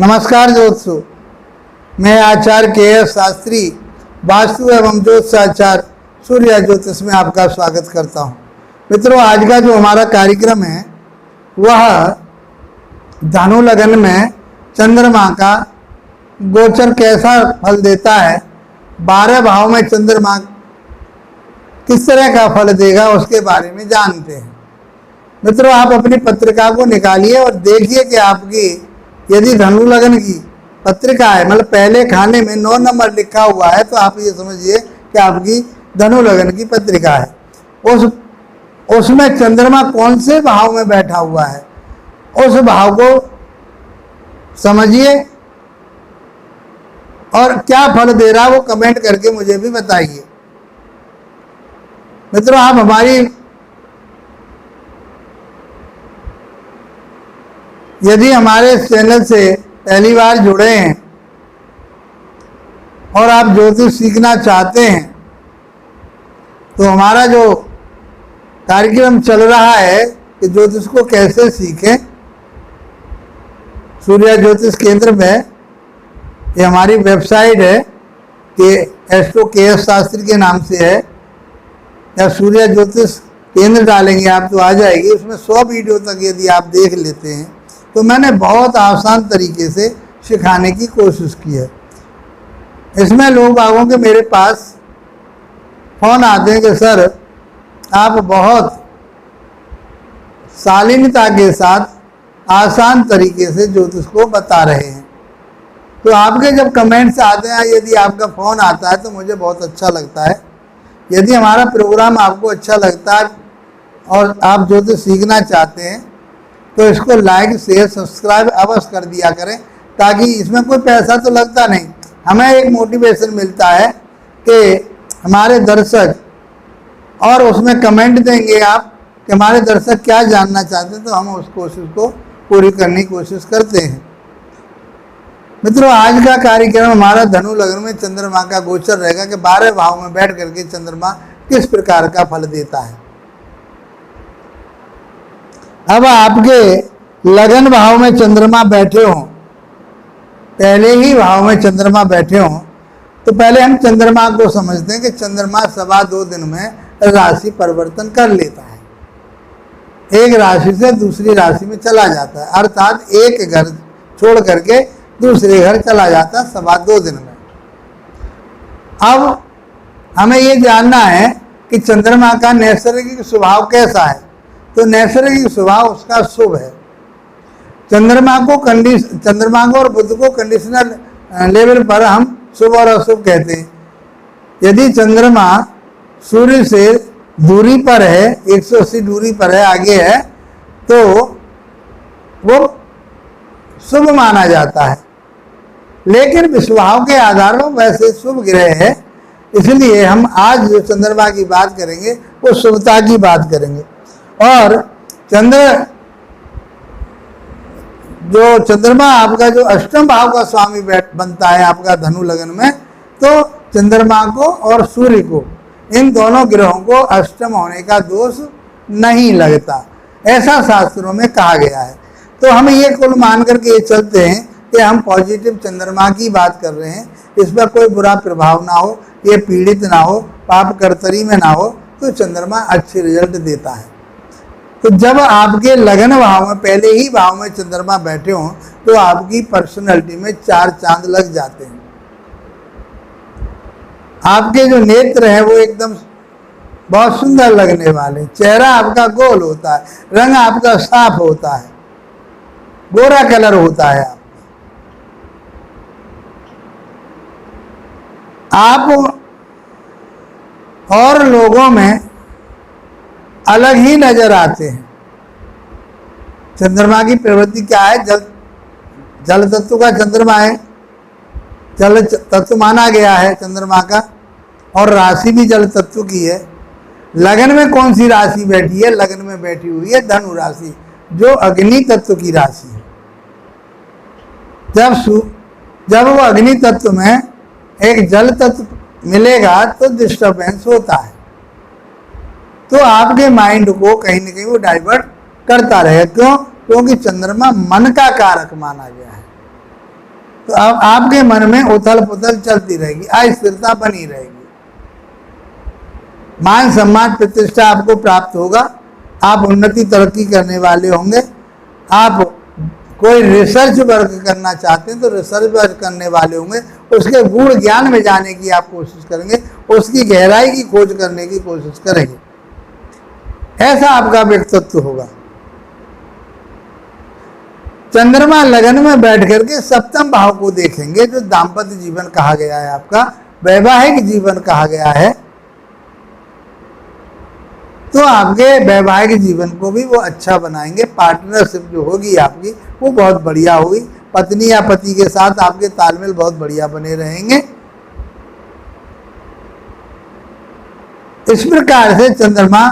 नमस्कार दोस्तों, मैं आचार्य के शास्त्री वास्तु एवं ज्योतिष आचार्य सूर्य ज्योतिष में आपका स्वागत करता हूं। मित्रों, आज का जो हमारा कार्यक्रम है वह धनु लग्न में चंद्रमा का गोचर कैसा फल देता है, 12 भाव में चंद्रमा किस तरह का फल देगा उसके बारे में जानते हैं। मित्रों, आप अपनी पत्रिका को निकालिए और देखिए कि आपकी यदि धनु लग्न की पत्रिका है, मतलब पहले खाने में 9 नंबर लिखा हुआ है, तो आप ये समझिए कि आपकी धनु लग्न की पत्रिका है। उसमें चंद्रमा कौन से भाव में बैठा हुआ है, उस भाव को समझिए और क्या फल दे रहा है वो कमेंट करके मुझे भी बताइए। मित्रों, आप हमारी यदि हमारे चैनल से पहली बार जुड़े हैं और आप ज्योतिष सीखना चाहते हैं, तो हमारा जो कार्यक्रम चल रहा है कि ज्योतिष को कैसे सीखें, सूर्य ज्योतिष केंद्र में ये हमारी वेबसाइट है कि एस्ट्रो केएस शास्त्री के नाम से है, या सूर्य ज्योतिष केंद्र डालेंगे आप तो आ जाएगी। उसमें 100 वीडियो तक यदि आप देख लेते हैं तो मैंने बहुत आसान तरीके से सिखाने की कोशिश की है। इसमें लोग बागों के मेरे पास फ़ोन आते हैं कि सर आप बहुत शालीनता के साथ आसान तरीके से ज्योतिष को बता रहे हैं। तो आपके जब कमेंट्स आते हैं, यदि आपका फ़ोन आता है तो मुझे बहुत अच्छा लगता है। यदि हमारा प्रोग्राम आपको अच्छा लगता है और आप ज्योतिष सीखना चाहते हैं तो इसको लाइक शेयर सब्सक्राइब अवश्य कर दिया करें, ताकि इसमें कोई पैसा तो लगता नहीं, हमें एक मोटिवेशन मिलता है कि हमारे दर्शक, और उसमें कमेंट देंगे आप कि हमारे दर्शक क्या जानना चाहते हैं, तो हम उस कोशिश को पूरी करने की कोशिश करते हैं। मित्रों, आज का कार्यक्रम हमारा धनु लग्न में चंद्रमा का गोचर रहेगा कि 12 भाव में बैठ करके चंद्रमा किस प्रकार का फल देता है। अब आपके लगन भाव में चंद्रमा बैठे हों, पहले ही भाव में चंद्रमा बैठे हों, तो पहले हम चंद्रमा को समझते हैं कि चंद्रमा 2.25 दिन में राशि परिवर्तन कर लेता है, एक राशि से दूसरी राशि में चला जाता है, अर्थात एक घर छोड़ करके दूसरे घर चला जाता है 2.25 दिन में। अब हमें ये जानना है कि चंद्रमा का नैसर्गिक स्वभाव कैसा है, तो नैसर्गिक स्वभाव उसका शुभ है। चंद्रमा को और बुध को कंडीशनल लेवल पर हम शुभ और अशुभ कहते हैं। यदि चंद्रमा सूर्य से दूरी पर है, 180 दूरी पर है, आगे है, तो वो शुभ माना जाता है। लेकिन स्वभाव के आधार पर वैसे शुभ ग्रह है, इसलिए हम आज जो चंद्रमा की बात करेंगे वो शुभता की बात करेंगे। और चंद्रमा आपका जो अष्टम भाव का स्वामी बनता है आपका धनु लग्न में, तो चंद्रमा को और सूर्य को, इन दोनों ग्रहों को अष्टम होने का दोष नहीं लगता, ऐसा शास्त्रों में कहा गया है। तो हम ये कुल मान करके ये चलते हैं कि हम पॉजिटिव चंद्रमा की बात कर रहे हैं, इस पर कोई बुरा प्रभाव ना हो, ये पीड़ित ना हो, पाप कर्तरी में ना हो, तो चंद्रमा अच्छे रिजल्ट देता है। तो जब आपके लगन भाव में पहले ही भाव में चंद्रमा बैठे हों तो आपकी पर्सनैलिटी में 4 चांद लग जाते हैं। आपके जो नेत्र हैं वो एकदम बहुत सुंदर लगने वाले, चेहरा आपका गोल होता है, रंग आपका साफ होता है, गोरा कलर होता है। आप और लोगों में अलग ही नजर आते हैं। चंद्रमा की प्रवृत्ति क्या है? जल तत्व का चंद्रमा है, जल तत्व माना गया है चंद्रमा का, और राशि भी जल तत्व की है। लगन में कौन सी राशि बैठी है? लगन में बैठी हुई है धनु राशि, जो अग्नि तत्व की राशि है। जब वो अग्नि तत्व में एक जल तत्व मिलेगा तो डिस्टर्बेंस होता है, तो आपके माइंड को कहीं ना कहीं वो डाइवर्ट करता रहे। क्यों? क्योंकि चंद्रमा मन का कारक माना गया है। तो अब आपके मन में उथल पुथल चलती रहेगी, अस्थिरता बनी रहेगी। मान सम्मान प्रतिष्ठा आपको प्राप्त होगा, आप उन्नति तरक्की करने वाले होंगे। आप कोई रिसर्च वर्क करना चाहते हैं तो रिसर्च वर्क करने वाले होंगे, उसके गूढ़ ज्ञान में जाने की आप कोशिश करेंगे, उसकी गहराई की खोज करने की कोशिश करेंगे। ऐसा आपका व्यक्तित्व होगा। चंद्रमा लगन में बैठ करके सप्तम भाव को देखेंगे, जो दाम्पत्य जीवन कहा गया है, आपका वैवाहिक जीवन कहा गया है, तो आपके वैवाहिक जीवन को भी वो अच्छा बनाएंगे। पार्टनरशिप जो होगी आपकी वो बहुत बढ़िया होगी। पत्नी या पति के साथ आपके तालमेल बहुत बढ़िया बने रहेंगे। इस प्रकार से चंद्रमा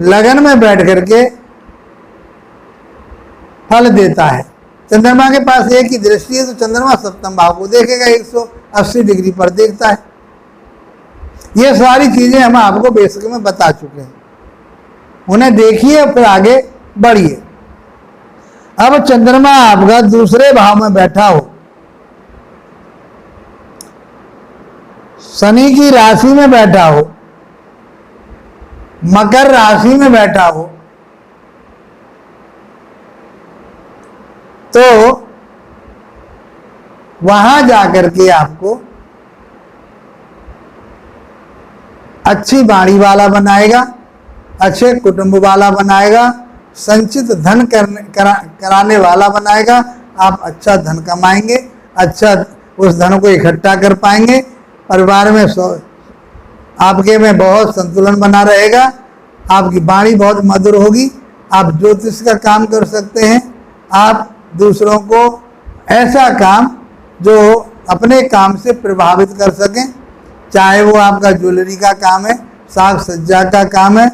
लगन में बैठ करके फल देता है। चंद्रमा के पास एक ही दृष्टि है, तो चंद्रमा सप्तम भाव को देखेगा, 180 डिग्री पर देखता है। ये सारी चीजें हम आपको बेसिक में बता चुके हैं, उन्हें देखिए और फिर आगे बढ़िए। अब चंद्रमा आपका दूसरे भाव में बैठा हो, शनि की राशि में बैठा हो, मकर राशि में बैठा हो, तो वहां जाकर के आपको अच्छी वाणी वाला बनाएगा, अच्छे कुटुंब वाला बनाएगा, संचित धन कराने वाला बनाएगा। आप अच्छा धन कमाएंगे, अच्छा उस धन को इकट्ठा कर पाएंगे। परिवार में आपके में बहुत संतुलन बना रहेगा। आपकी वाणी बहुत मधुर होगी। आप ज्योतिष का काम कर सकते हैं। आप दूसरों को ऐसा काम जो अपने काम से प्रभावित कर सकें, चाहे वो आपका ज्वेलरी का काम है, साग सज्जा का काम है,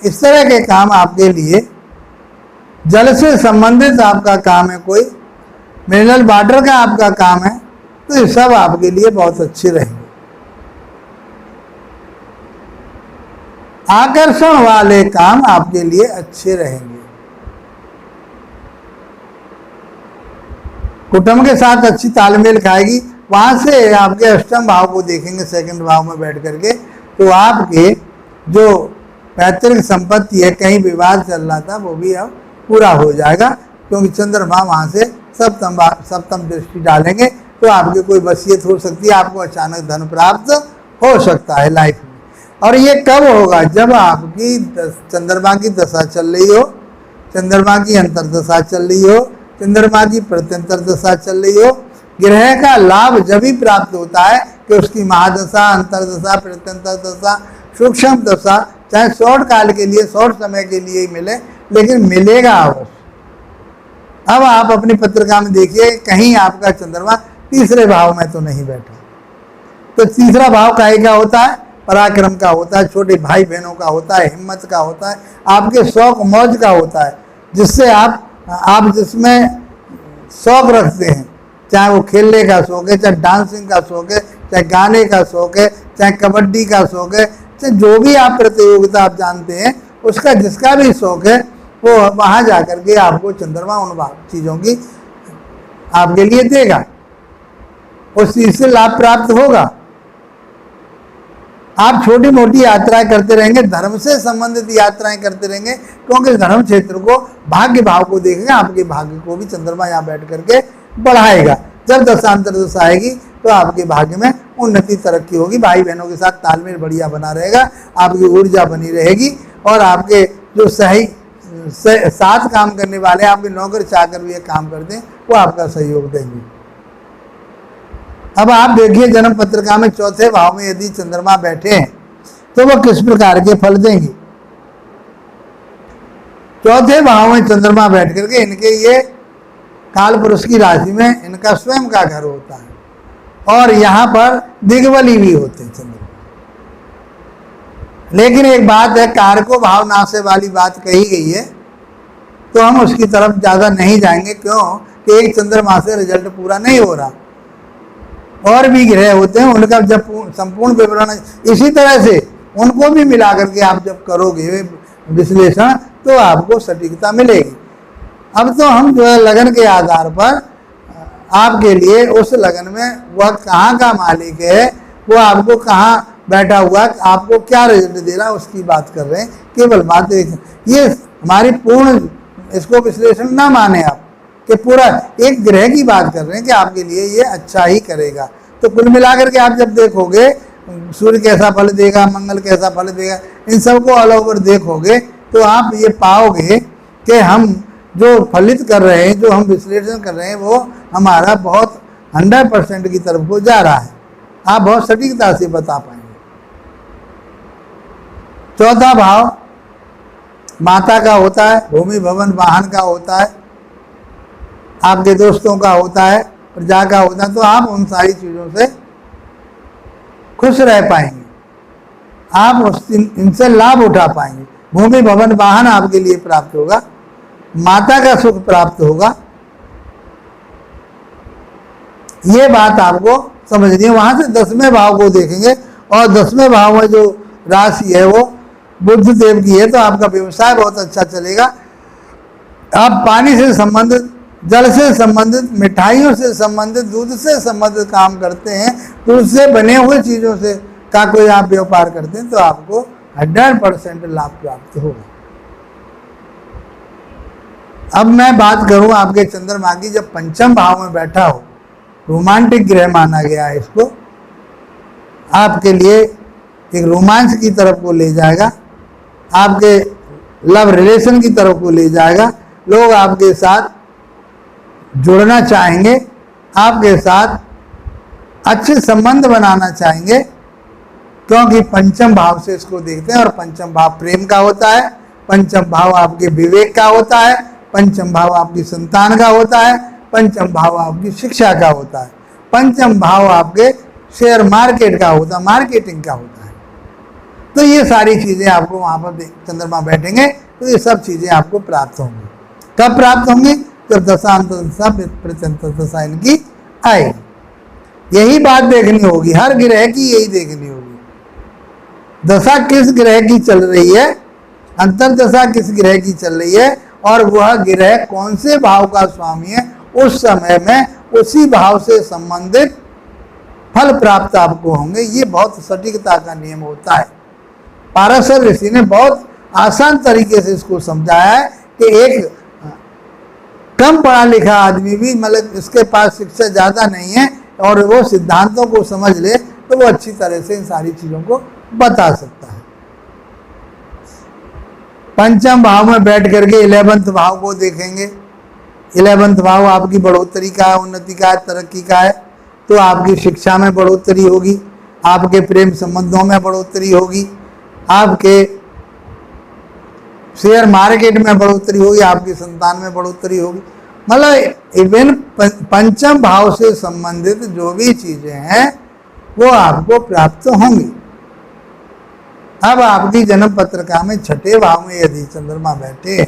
इस तरह के काम आपके लिए, जल से संबंधित आपका काम है, कोई मिनरल वाटर का आपका काम है, तो ये सब आपके लिए बहुत अच्छे रहेंगे। आकर्षण वाले काम आपके लिए अच्छे रहेंगे। कुटुंब के साथ अच्छी तालमेल खाएगी। वहां से आपके अष्टम भाव को देखेंगे, सेकंड भाव में बैठ करके, तो आपके जो पैतृक संपत्ति है, कहीं विवाद चल रहा था, वो भी अब पूरा हो जाएगा, क्योंकि चंद्रमा वहां से सप्तम दृष्टि डालेंगे। तो आपकी कोई वसीयत हो सकती है, आपको अचानक धन प्राप्त हो सकता है लाइफ में। और ये कब होगा? जब आपकी चंद्रमा की दशा चल रही हो, चंद्रमा की अंतर्दशा चल रही हो, चंद्रमा की प्रत्यंतर दशा चल रही हो। ग्रह का लाभ जब ही प्राप्त होता है कि उसकी महादशा, अंतर्दशा, प्रत्यंतर दशा, सूक्ष्म दशा, चाहे शॉर्ट काल के लिए, शॉर्ट समय के लिए ही मिले, लेकिन मिलेगा अवश्य। अब आप अपनी पत्रिका में देखिए, कहीं आपका चंद्रमा तीसरे भाव में तो नहीं बैठा। तो तीसरा भाव काहे का होता है? पराक्रम का होता है, छोटे भाई बहनों का होता है, हिम्मत का होता है, आपके शौक मौज का होता है, जिससे आप जिसमें शौक रखते हैं, चाहे वो खेलने का शौक है, चाहे डांसिंग का शौक है, चाहे गाने का शौक है, चाहे कबड्डी का शौक है, चाहे जो भी आप प्रतियोगिता आप जानते हैं, उसका जिसका भी शौक है, वो वहाँ जा कर के आपको चंद्रमा उन चीज़ों की आपके लिए देगा, उस चीज़ से लाभ प्राप्त होगा। आप छोटी मोटी यात्राएं करते रहेंगे, धर्म से संबंधित यात्राएं करते रहेंगे, क्योंकि धर्म क्षेत्र को, भाग्य भाव को देखेगा, आपके भाग्य को भी चंद्रमा यहाँ बैठ करके बढ़ाएगा। जब दशांतर दशा आएगी तो आपके भाग्य में उन्नति तरक्की होगी, भाई बहनों के साथ तालमेल बढ़िया बना रहेगा, आपकी ऊर्जा बनी रहेगी, और आपके जो सही साथ काम करने वाले, आपके नौकर चाकर भी ये काम करते हैं, वो आपका सहयोग देंगे। अब आप देखिए, जन्म पत्रिका में चौथे भाव में यदि चंद्रमा बैठे हैं तो वो किस प्रकार के फल देंगे। चौथे भाव में चंद्रमा बैठ करके इनके ये काल पुरुष की राशि में इनका स्वयं का घर होता है, और यहाँ पर दिग्बली भी होते हैं चंद्रमा। लेकिन एक बात है, कारको भाव नाशे वाली बात कही गई है, तो हम उसकी तरफ ज़्यादा नहीं जाएंगे। क्यों कि एक चंद्रमा से रिजल्ट पूरा नहीं हो रहा, और भी ग्रह होते हैं, उनका जब संपूर्ण विवरण इसी तरह से उनको भी मिला करके आप जब करोगे विश्लेषण, तो आपको सटीकता मिलेगी। अब तो हम जो है लगन के आधार पर आपके लिए उस लगन में वह कहाँ का मालिक है, वो आपको कहाँ बैठा हुआ, आपको क्या रिजल्ट दे रहा है, उसकी बात कर रहे हैं। केवल बात ये हमारी पूर्ण इसको विश्लेषण ना माने आप, कि पूरा एक ग्रह की बात कर रहे हैं कि आपके लिए ये अच्छा ही करेगा। तो कुल मिलाकर के आप जब देखोगे सूर्य कैसा फल देगा, मंगल कैसा फल देगा, इन सबको ऑल ओवर देखोगे तो आप ये पाओगे कि हम जो फलित कर रहे हैं, जो हम विश्लेषण कर रहे हैं, वो हमारा बहुत 100% की तरफ को जा रहा है। आप बहुत सटीकता से बता पाएंगे। चौथा भाव माता का होता है, भूमि भवन वाहन का होता है, आपके दोस्तों का होता है, प्रजा का होता है। तो आप उन सारी चीज़ों से खुश रह पाएंगे, आप इनसे लाभ उठा पाएंगे। भूमि भवन वाहन आपके लिए प्राप्त होगा, माता का सुख प्राप्त होगा। ये बात आपको समझनी है। वहां से 10वें भाव को देखेंगे और 10वें भाव में जो राशि है वो बुध देव की है, तो आपका व्यवसाय बहुत अच्छा चलेगा। आप पानी से संबंधित, जल से संबंधित, मिठाइयों से संबंधित, दूध से संबंधित काम करते हैं, तो उससे बने हुए चीज़ों से का कोई आप व्यापार करते हैं, तो आपको 100% लाभ प्राप्त होगा। अब मैं बात करूं आपके चंद्रमा की, जब पंचम भाव में बैठा हो, रोमांटिक ग्रह माना गया है इसको, आपके लिए एक रोमांच की तरफ को ले जाएगा, आपके लव रिलेशन की तरफ को ले जाएगा। लोग आपके साथ जुड़ना चाहेंगे, आपके साथ अच्छे संबंध बनाना चाहेंगे, क्योंकि पंचम भाव से इसको देखते हैं। और पंचम भाव प्रेम का होता है, पंचम भाव आपके विवेक का होता है, पंचम भाव आपकी संतान का होता है, पंचम भाव आपकी शिक्षा का होता है, पंचम भाव आपके शेयर मार्केट का होता है, मार्केटिंग का होता है। तो ये सारी चीज़ें आपको वहाँ पर चंद्रमा बैठेंगे तो ये सब चीज़ें आपको प्राप्त होंगी। कब प्राप्त होंगी? जब दशांत दशा प्रत्यंत दशा इनकी आएगी। यही बात देखनी होगी, हर ग्रह की यही देखनी होगी। दशा किस ग्रह की चल रही है, अंतर्दशा किस ग्रह की चल रही है, और वह ग्रह कौन से भाव का स्वामी है, उस समय में उसी भाव से संबंधित फल प्राप्त आपको होंगे। ये बहुत सटीकता का नियम होता है। पाराशर ऋषि ने बहुत आसान तरीके से इसको समझाया है कि एक कम पढ़ा लिखा आदमी भी, मतलब इसके पास शिक्षा ज़्यादा नहीं है और वो सिद्धांतों को समझ ले, तो वो अच्छी तरह से इन सारी चीज़ों को बता सकता है। पंचम भाव में बैठ करके 11वें भाव को देखेंगे। 11वां भाव आपकी बढ़ोतरी का है, उन्नति का है, तरक्की का है। तो आपकी शिक्षा में बढ़ोतरी होगी, आपके प्रेम संबंधों में बढ़ोतरी होगी, आपके शेयर मार्केट में बढ़ोतरी होगी, आपकी संतान में बढ़ोतरी होगी। मतलब इवन पंचम भाव से संबंधित जो भी चीजें हैं वो आपको प्राप्त होंगी। अब आपकी जन्म पत्रिका में 6ठे भाव में यदि चंद्रमा बैठे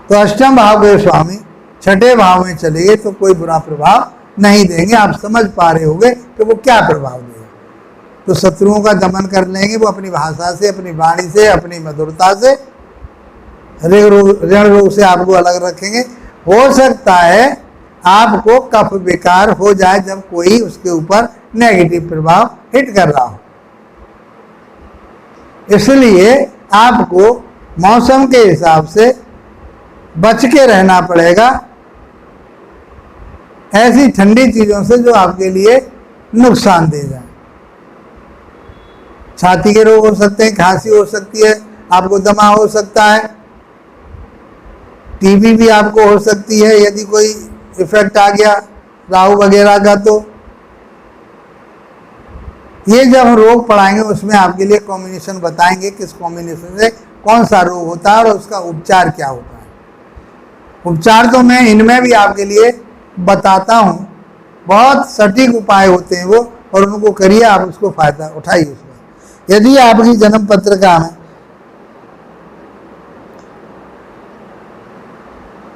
तो अष्टम भाव के स्वामी 6ठे भाव में चले गए तो कोई बुरा प्रभाव नहीं देंगे। आप समझ पा रहे होंगे कि वो क्या प्रभाव देगा। तो शत्रुओं का दमन कर लेंगे वो अपनी भाषा से, अपनी वाणी से, अपनी मधुरता से, ऋण रोग से आपको अलग रखेंगे। हो सकता है आपको कफ विकार हो जाए जब कोई उसके ऊपर नेगेटिव प्रभाव हिट कर रहा हो। इसलिए आपको मौसम के हिसाब से बच के रहना पड़ेगा ऐसी ठंडी चीजों से जो आपके लिए नुकसान दे जाए। छाती के रोग हो सकते हैं, खांसी हो सकती है, आपको दमा हो सकता है, टीबी भी आपको हो सकती है यदि कोई इफेक्ट आ गया राहु वगैरह का। तो ये जब हम रोग पढ़ाएंगे उसमें आपके लिए कॉम्बिनेशन बताएंगे किस कॉम्बिनेशन से कौन सा रोग होता है और उसका उपचार क्या होता है। उपचार तो मैं इनमें भी आपके लिए बताता हूँ, बहुत सटीक उपाय होते हैं वो, और उनको करिए, आप उसको फायदा उठाइए उसमें। यदि आपकी जन्म पत्रिका में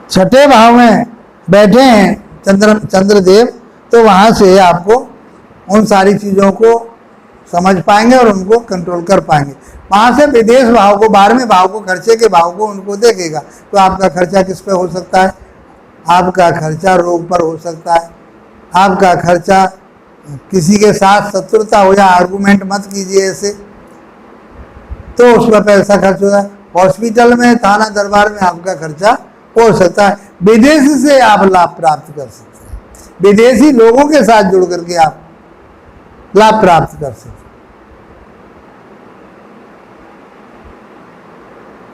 6ठे भाव में बैठे हैं चंद्रदेव, तो वहाँ से आपको उन सारी चीज़ों को समझ पाएंगे और उनको कंट्रोल कर पाएंगे। वहाँ से विदेश भाव को, 12वें भाव को, खर्चे के भाव को उनको देखेगा। तो आपका खर्चा किस पे हो सकता है, आपका खर्चा रोग पर हो सकता है, आपका खर्चा किसी के साथ शत्रुता हो जाए, आर्गुमेंट मत कीजिए ऐसे, तो उस पर पैसा खर्च होगा। हॉस्पिटल में, थाना दरबार में आपका खर्चा हो सकता है। विदेश से आप लाभ प्राप्त कर सकते हैं, विदेशी लोगों के साथ जुड़ करके आप लाभ प्राप्त कर सकते हैं।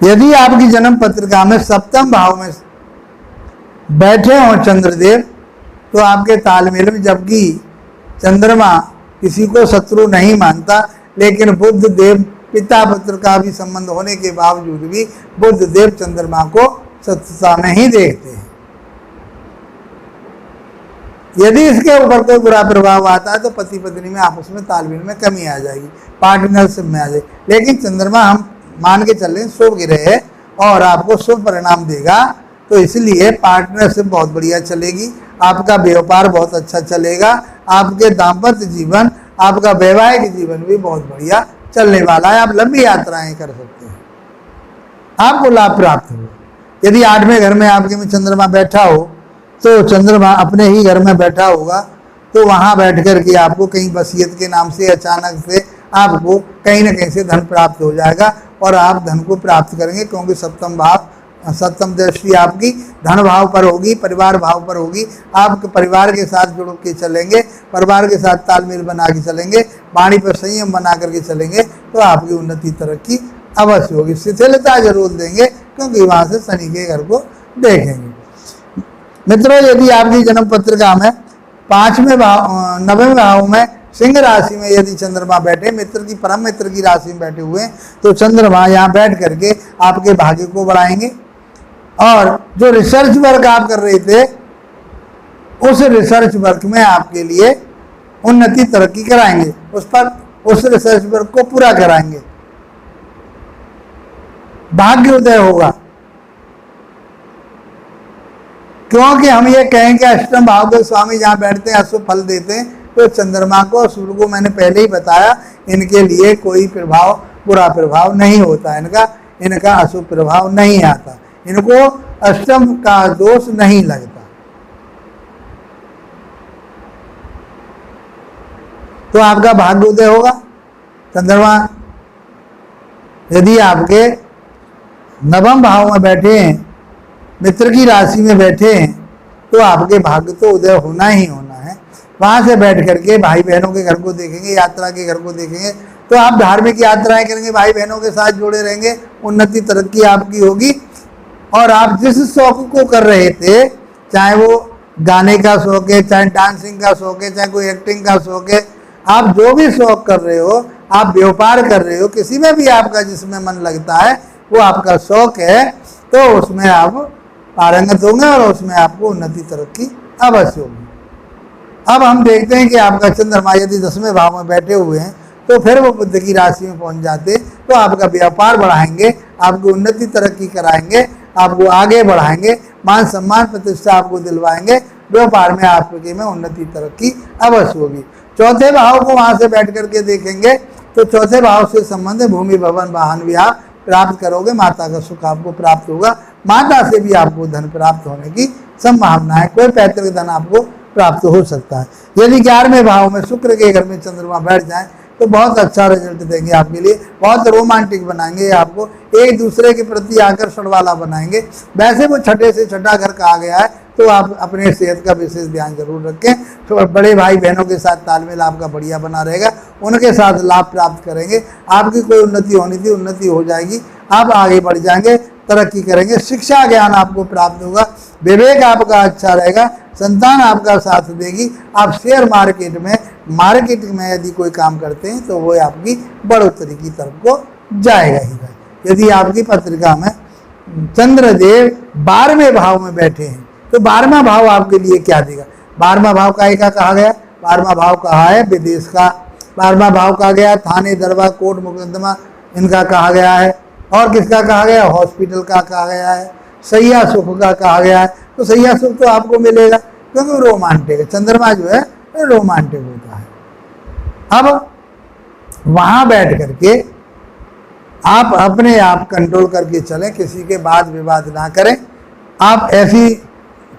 यदि आपकी जन्म पत्रिका में सप्तम भाव में बैठे हों चंद्रदेव, तो आपके तालमेल में, जबकि चंद्रमा किसी को शत्रु नहीं मानता, लेकिन बुध देव पिता पुत्र का भी संबंध होने के बावजूद भी बुध देव चंद्रमा को शत्रुता में ही देखते हैं। यदि इसके ऊपर कोई बुरा प्रभाव आता है तो पति पत्नी में आपस में तालमेल में कमी आ जाएगी, पार्टनरशिप में आ जाएगी। लेकिन चंद्रमा हम मान के चल रहे हैं शुभ ग्रह है और आपको शुभ परिणाम देगा, तो इसलिए पार्टनरशिप बहुत बढ़िया चलेगी, आपका व्यापार बहुत अच्छा चलेगा, आपके दाम्पत्य जीवन, आपका वैवाहिक जीवन भी बहुत बढ़िया चलने वाला है। आप लंबी यात्राएं कर सकते हैं, आपको लाभ प्राप्त हो। यदि 8वें घर में आपके में चंद्रमा बैठा हो, तो चंद्रमा अपने ही घर में बैठा होगा, तो वहां बैठ कर के आपको कहीं वसीयत के नाम से अचानक से आपको कहीं ना कहीं से धन प्राप्त हो जाएगा और आप धन को प्राप्त करेंगे, क्योंकि सप्तम दृष्टि आपकी धन भाव पर होगी, परिवार भाव पर होगी। आप परिवार के साथ जुड़ के चलेंगे, परिवार के साथ तालमेल बना के चलेंगे, वाणी पर संयम बना करके चलेंगे, तो आपकी उन्नति तरक्की अवश्य होगी। शिथिलता जरूर देंगे, क्योंकि वहां से शनि के घर को देखेंगे। मित्रों, यदि आपकी जन्म पत्रिका में 5वें भाव 9वें भाव में सिंह राशि में यदि चंद्रमा बैठे, मित्र की परम मित्र की राशि में बैठे हुए, तो चंद्रमा यहाँ बैठ करके आपके भाग्य को बढ़ाएंगे और जो रिसर्च वर्क आप कर रहे थे, उस रिसर्च वर्क में आपके लिए उन्नति तरक्की कराएंगे, उस रिसर्च वर्क को पूरा कराएंगे, भाग्य उदय होगा। क्योंकि हम ये कहें कि अष्टम भाव के स्वामी जहाँ बैठते हैं अशुभ फल देते हैं, तो चंद्रमा को और सूर्य को मैंने पहले ही बताया, इनके लिए कोई प्रभाव, बुरा प्रभाव नहीं होता, इनका अशुभ प्रभाव नहीं आता, इनको अष्टम का दोष नहीं लगता। तो आपका भाग्य उदय होगा। चंद्रमा यदि आपके 9वें भाव में बैठे हैं, मित्र की राशि में बैठे हैं, तो आपके भाग्य तो उदय होना ही होना है। वहां से बैठ करके भाई बहनों के घर को देखेंगे, यात्रा के घर को देखेंगे, तो आप धार्मिक यात्राएं करेंगे, भाई बहनों के साथ जुड़े रहेंगे, उन्नति तरक्की आपकी होगी। और आप जिस शौक को कर रहे थे, चाहे वो गाने का शौक है, चाहे डांसिंग का शौक है, चाहे कोई एक्टिंग का शौक है, आप जो भी शौक कर रहे हो, आप व्यापार कर रहे हो, किसी में भी आपका जिसमें मन लगता है वो आपका शौक है, तो उसमें आप पारंगत होंगे और उसमें आपको उन्नति तरक्की अवश्य होगी। अब हम देखते हैं कि आपका चंद्रमा यदि 10वें भाव में बैठे हुए हैं, तो फिर वो बुध की राशि में पहुंच जाते, तो आपका व्यापार बढ़ाएंगे, आपको उन्नति तरक्की कराएंगे, आपको आगे बढ़ाएंगे, मान सम्मान प्रतिष्ठा आपको दिलवाएंगे, व्यापार में आपके में उन्नति तरक्की अवश्य होगी। 4थे भाव को वहां से बैठ करके देखेंगे, तो 4थे भाव से संबंध है भूमि भवन वाहन विवाह प्राप्त करोगे, माता का सुख आपको प्राप्त होगा, माता से भी आपको धन प्राप्त होने की संभावना है, कोई पैतृक धन आपको प्राप्त हो सकता है। यदि 11वें भाव में शुक्र के घर में चंद्रमा बैठ जाए, तो बहुत अच्छा रिजल्ट देंगे आपके लिए, बहुत रोमांटिक बनाएंगे, आपको एक दूसरे के प्रति आकर्षण वाला बनाएंगे। वैसे वो छठे से छठा घर कहा गया है, तो आप अपने सेहत का विशेष ध्यान जरूर रखें। तो बड़े भाई बहनों के साथ तालमेल आपका बढ़िया बना रहेगा, उनके साथ लाभ प्राप्त करेंगे, आपकी कोई उन्नति होनी थी उन्नति हो जाएगी, आप आगे बढ़ जाएंगे, तरक्की करेंगे, शिक्षा ज्ञान आपको प्राप्त होगा, विवेक आपका अच्छा रहेगा, संतान आपका साथ देगी। आप शेयर मार्केट में यदि कोई काम करते हैं, तो वो आपकी बढ़ोतरी की तरफ को जाएगा ही। यदि आपकी पत्रिका में चंद्रदेव 12वें भाव में बैठे हैं, तो 12वां भाव आपके लिए क्या देगा? 12वां भाव का कहा गया, 12वां भाव कहा है विदेश का, 12वां भाव कहा गया थाने दरबार कोर्ट मुकदमा इनका कहा गया है, और किसका कहा गया? हॉस्पिटल का कहा गया है, सैया सुख का कहा गया है। तो सैया सुख तो आपको मिलेगा, क्योंकि रोमांटिक है, चंद्रमा जो है रोमांटिक होता है। अब वहां बैठ करके आप अपने आप कंट्रोल करके चलें, किसी के वाद विवाद ना करें, आप ऐसी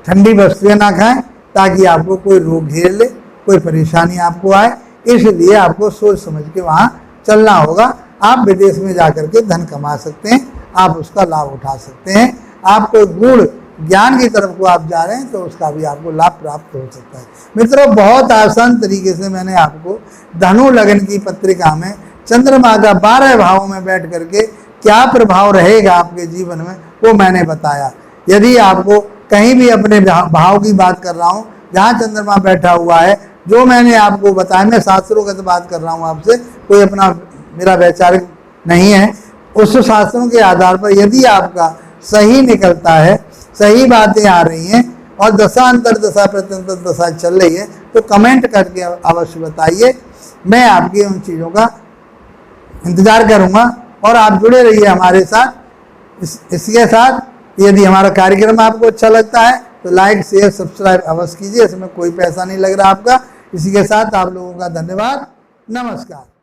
ठंडी वस्तुएं ना खाएं ताकि आपको कोई रोग घेर ले, कोई परेशानी आपको आए। इसलिए आपको सोच समझ के वहाँ चलना होगा। आप विदेश में जाकर के धन कमा सकते हैं, आप उसका लाभ उठा सकते हैं। आप कोई गुण ज्ञान की तरफ को आप जा रहे हैं तो उसका भी आपको लाभ प्राप्त हो सकता है। मित्रों, बहुत आसान तरीके से मैंने आपको धनु लग्न की पत्रिका में चंद्रमा का 12 भावों में बैठ करके क्या प्रभाव रहेगा आपके जीवन में वो मैंने बताया। यदि आपको कहीं भी अपने भाव की बात कर रहा हूँ जहाँ चंद्रमा बैठा हुआ है, जो मैंने आपको बताया, मैं शास्त्रों की बात कर रहा हूँ आपसे, कोई अपना मेरा वैचारिक नहीं है। उस शास्त्रों के आधार पर यदि आपका सही निकलता है, सही बातें आ रही हैं और दशा अंतर दशा प्रत्यंतर दशा चल रही है तो कमेंट करके अवश्य बताइए। मैं आपकी उन चीज़ों का इंतजार करूंगा और आप जुड़े रहिए हमारे साथ। इसके साथ यदि हमारा कार्यक्रम आपको अच्छा लगता है तो लाइक शेयर सब्सक्राइब अवश्य कीजिए, इसमें कोई पैसा नहीं लग रहा आपका। इसी के साथ आप लोगों का धन्यवाद, नमस्कार।